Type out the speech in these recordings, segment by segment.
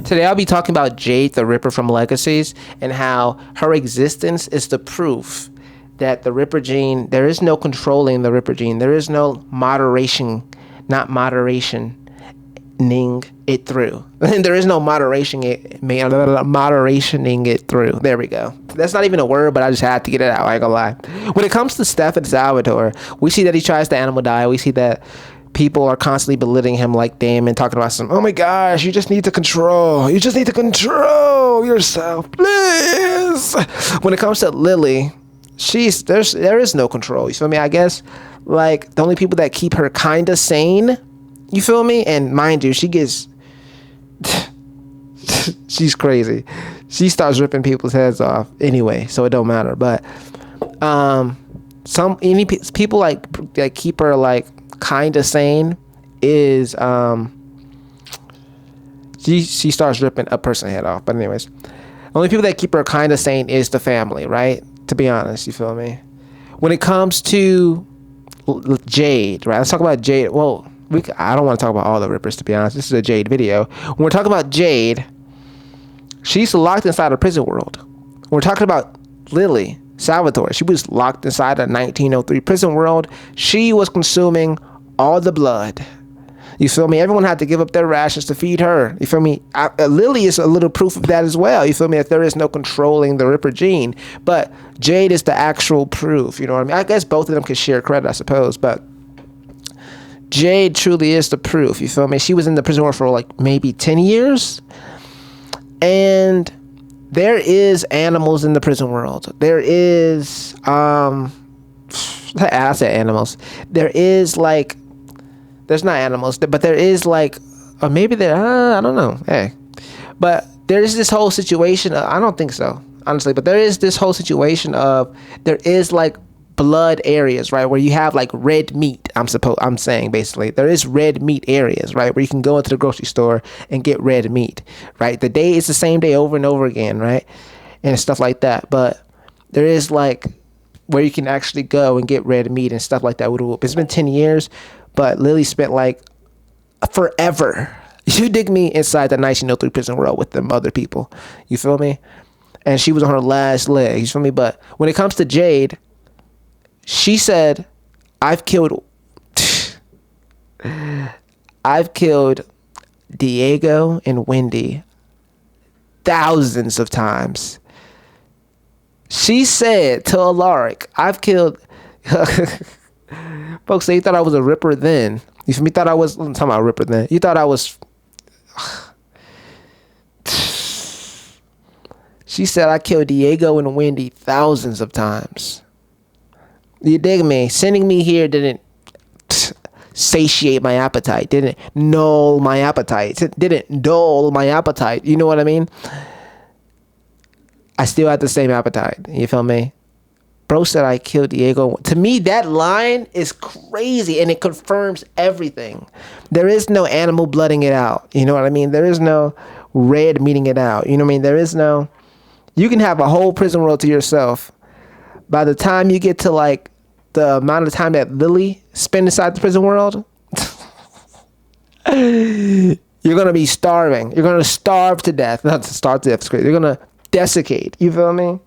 Today I'll be talking about Jade the Ripper from Legacies and how her existence is the proof that the Ripper gene, there is no controlling the Ripper gene. There is no moderationing it through. There is no moderationing it through. There we go. That's not even a word, but I just had to get it out. I ain't gonna lie. When it comes to Steph and Salvatore, we see that he tries to animal die. We see that people are constantly belittling him like Damon, talking about some, oh my gosh, you just need to control. You just need to control yourself, please. When it comes to Lily, there is no control. You feel me? I guess like the only people that keep her kind of sane, you feel me? And mind you, she's crazy. She starts ripping people's heads off anyway, so it don't matter. But any people like keep her like kind of sane is she starts ripping a person's head off. But anyways, the only people that keep her kind of sane is the family, right? To be honest, you feel me? When it comes to Jade, right? Let's talk about Jade. Well, I don't want to talk about all the Rippers, to be honest. This is a Jade video. When we're talking about Jade, she's locked inside a prison world. When we're talking about Lily Salvatore, she was locked inside a 1903 prison world. She was consuming all the blood. You feel me? Everyone had to give up their rations to feed her. You feel me? Lily is a little proof of that as well. You feel me? That there is no controlling the Ripper gene. But Jade is the actual proof. You know what I mean? I guess both of them could share credit, I suppose. But Jade truly is the proof. You feel me? She was in the prison world for like maybe 10 years. And there is animals in the prison world. There is, I said animals. There is like, there's not animals, but there is like, or maybe there, I don't know. Hey, but there is this whole situation. I don't think so, honestly, but there is this whole situation of, there is like blood areas, right? Where you have like red meat. I'm saying basically there is red meat areas, right? Where you can go into the grocery store and get red meat, right? The day is the same day over and over again, right? And stuff like that. But there is like where you can actually go and get red meat and stuff like that. It's been 10 years, but Lily spent like forever. You dig me? Inside the 1903 prison world with them other people. You feel me? And she was on her last leg. You feel me? But when it comes to Jade, she said, I've killed Diego and Wendy thousands of times. She said to Alaric, I've killed folks say you thought I was a Ripper then. You feel me? Thought I was, I'm talking about Ripper then. You thought I was she said I killed Diego and Wendy thousands of times. You dig me? Sending me here didn't satiate my appetite, didn't dull my appetite. You know what I mean? I still had the same appetite. You feel me? Bro said I killed Diego. To me, that line is crazy, and it confirms everything. There is no animal blooding it out. You know what I mean? There is no red meeting it out. You know what I mean? There is no... You can have a whole prison world to yourself. By the time you get to like the amount of time that Lily spent inside the prison world, you're going to be starving. You're going to starve to death. Not to starve to death. It's crazy. You're going to desiccate. You feel me?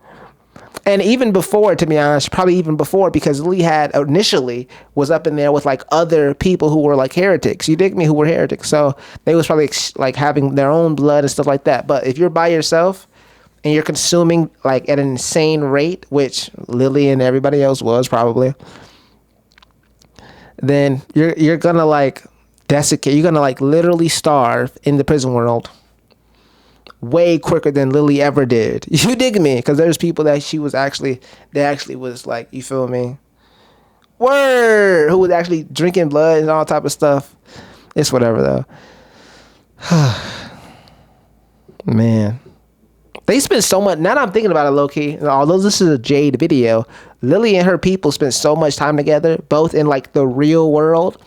And even before, to be honest, probably even before, because Lily had initially was up in there with like other people who were like heretics. You dig me? Who were heretics. So they was probably like having their own blood and stuff like that. But if you're by yourself and you're consuming like at an insane rate, which Lily and everybody else was probably, then you're gonna like desiccate. You're gonna like literally starve in the prison world way quicker than Lily ever did. You dig me? Because there's people that they actually was like, you feel me? Word! Who was actually drinking blood and all type of stuff. It's whatever though. Man. They spent so much, now that I'm thinking about it low-key, although this is a Jade video, Lily and her people spent so much time together, both in like the real world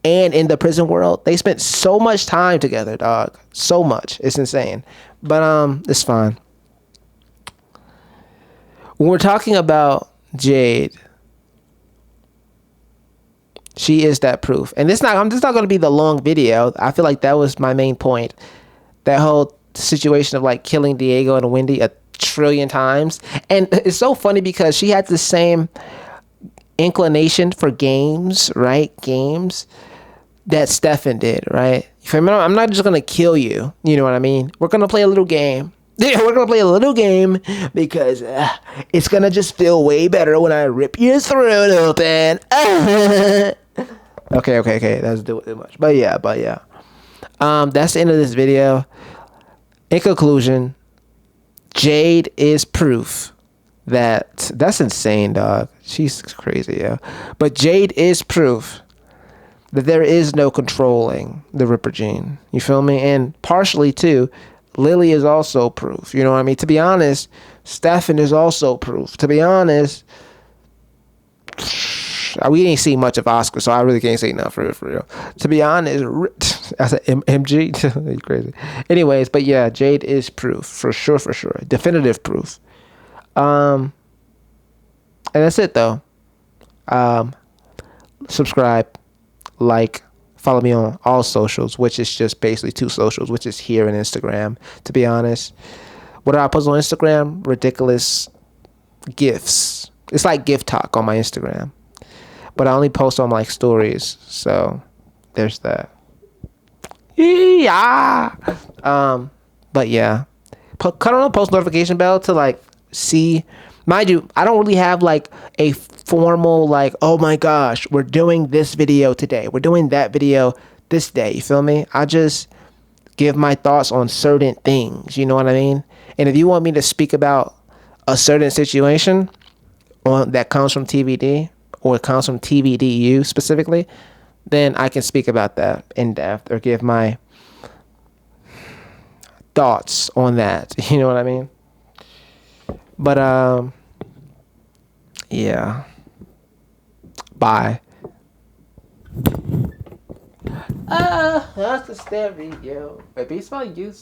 and in the prison world. They spent so much time together, dog. So much. It's insane. But it's fine. When we're talking about Jade, she is that proof. And this not going to be the long video. I feel like that was my main point. That whole situation of like killing Diego and Wendy a trillion times. And it's so funny because she had the same inclination for games, right? Games that Stefan did, right? I'm not just gonna kill you. You know what I mean? We're gonna play a little game. Yeah, we're gonna play a little game because it's gonna just feel way better when I rip your throat open. Okay. That's too much. But yeah. That's the end of this video. In conclusion, Jade is proof that's insane, dog. She's crazy, yeah. But Jade is proof that there is no controlling the Ripper gene. You feel me? And partially too, Lily is also proof. You know what I mean? To be honest, Stefan is also proof. To be honest, we ain't seen much of Oscar, so I really can't say nothing for real. To be honest, I said MG. You crazy. Anyways, but yeah, Jade is proof for sure. Definitive proof. And that's it though. Subscribe, like, follow me on all socials, which is just basically 2 socials, which is here and Instagram. To be honest, what do I post on Instagram? Ridiculous gifts. It's like gift talk on my Instagram, but I only post on like stories. So there's that. Yeah. But yeah, cut on the post notification bell to like see. Mind you, I don't really have like a formal like, oh my gosh, we're doing this video today, we're doing that video this day. You feel me? I just give my thoughts on certain things. You know what I mean? And if you want me to speak about a certain situation on that comes from TVD or it comes from TVDU specifically, then I can speak about that in depth or give my thoughts on that. You know what I mean? But yeah. Bye. That's the stereo. Wait, be small use.